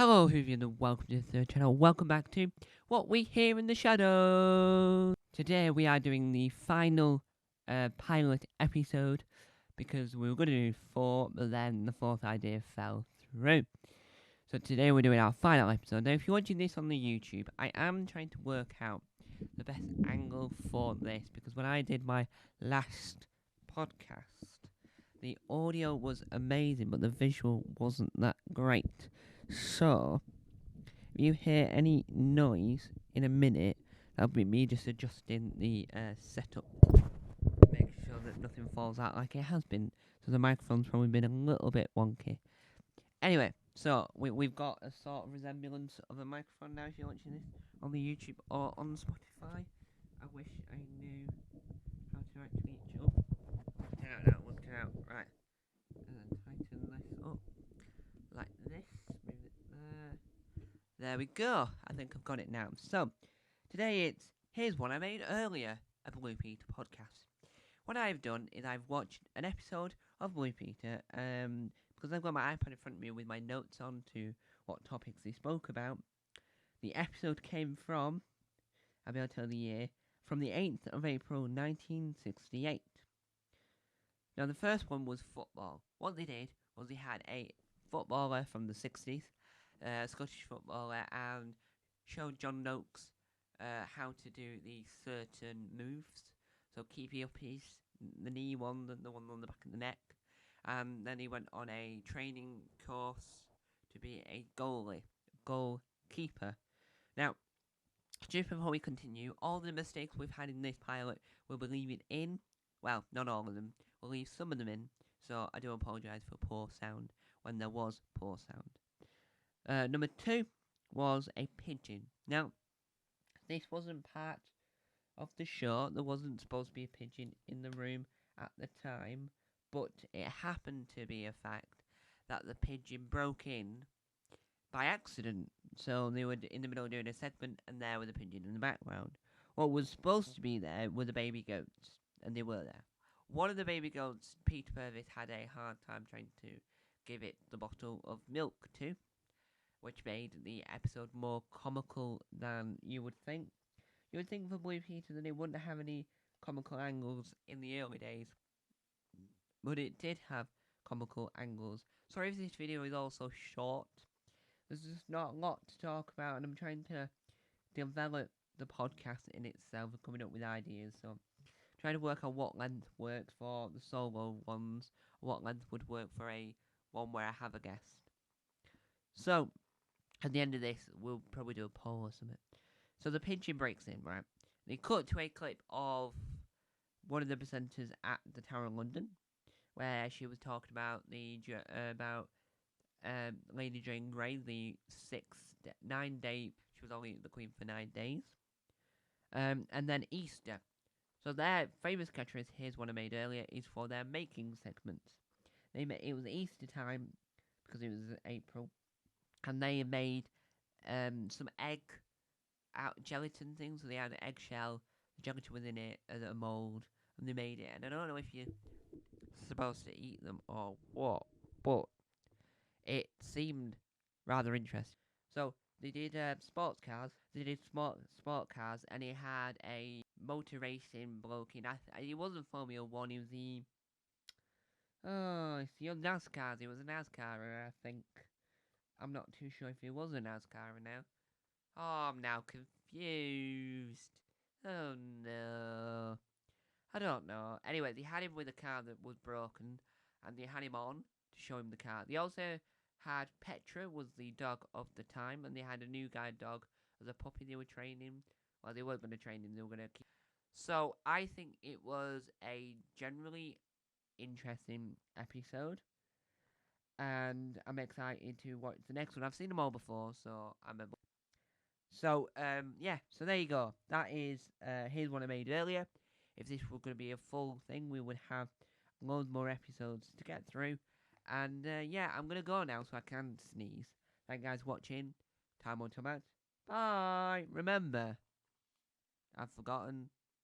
Hello, Hoovien, and welcome to the channel. Welcome back to What We Hear in the Shadows. Today we are doing the final pilot episode because we were going to do 4, but then the 4th idea fell through. So today we're doing our final episode. Now, if you're watching this on the YouTube, I am trying to work out the best angle for this because when I did my last podcast, the audio was amazing, but the visual wasn't that great. So, if you hear any noise in a minute, that'll be me just adjusting the setup. Make sure that nothing falls out like it has been. So the microphone's probably been a little bit wonky. Anyway, so we've got a sort of resemblance of a microphone now if you're watching this on the YouTube or on Spotify. I wish I knew how to actually... Oh, worked it out. Right. And then tighten this up. Like this. Move it there. There we go. I think I've got it now. So, today here's one I made earlier, a Blue Peter podcast. What I've done is I've watched an episode of Blue Peter, because I've got my iPad in front of me with my notes on to what topics they spoke about. The episode came from, I'll be able to tell the year, from the 8th of April 1968. Now, the first one was football. What they did was they had a footballer from the 60s, Scottish footballer, and showed John Noakes how to do these certain moves. So keepy uppies, the knee one, the one on the back of the neck. And then he went on a training course to be a goalkeeper. Now, just before we continue, all the mistakes we've had in this pilot we'll be leaving in. Well, not all of them. We'll leave some of them in. So I do apologise for poor sound when there was poor sound. Number 2 was a pigeon. Now, this wasn't part of the show. There wasn't supposed to be a pigeon in the room at the time, but it happened to be a fact that the pigeon broke in by accident. So they were in the middle of doing a segment, and there was a pigeon in the background. What was supposed to be there were the baby goats, and they were there. One of the baby goats, Peter Purvis, had a hard time trying to give it the bottle of milk to, which made the episode more comical than you would think. You would think for Blue Peter that it wouldn't have any comical angles in the early days, but it did have comical angles. Sorry if this video is also short. There's just not a lot to talk about, and I'm trying to develop the podcast in itself and coming up with ideas. So trying to work out what length works for the solo ones, what length would work for a one where I have a guest. So, at the end of this, we'll probably do a poll or something. So the pigeon breaks in, right? They cut to a clip of one of the presenters at the Tower of London, where she was talking about Lady Jane Grey, the 9-day. She was only the queen for 9 days. And then Easter. So their famous catchphrase, here's one I made earlier, is for their making segments. It was Easter time because it was April, and they made some egg out gelatin things. So they had an eggshell, gelatin within it, as a mold, and they made it. And I don't know if you're supposed to eat them or what, but it seemed rather interesting. So they did sports cars. They did sport cars, and he had a motor racing bloke in. He wasn't Formula One. He was it's the NASCAR. He was a NASCArer, I think. I'm not too sure if he was a NASCArer now. Oh, I'm now confused. Oh no. I don't know. Anyway, they had him with a car that was broken, and they had him on to show him the car. They also had Petra, was the dog of the time, and they had a new guide dog as a puppy they were training. Well, they weren't going to train him, they were going to keep. So, I think it was a generally interesting episode, and I'm excited to watch the next one. I've seen them all before, so yeah, so there you go. That is, here's one I made earlier. If this were going to be a full thing, we would have loads more episodes to get through. And, yeah, I'm going to go now so I can sneeze. Thank you guys for watching. Time on Tomat. Bye. Remember, I've forgotten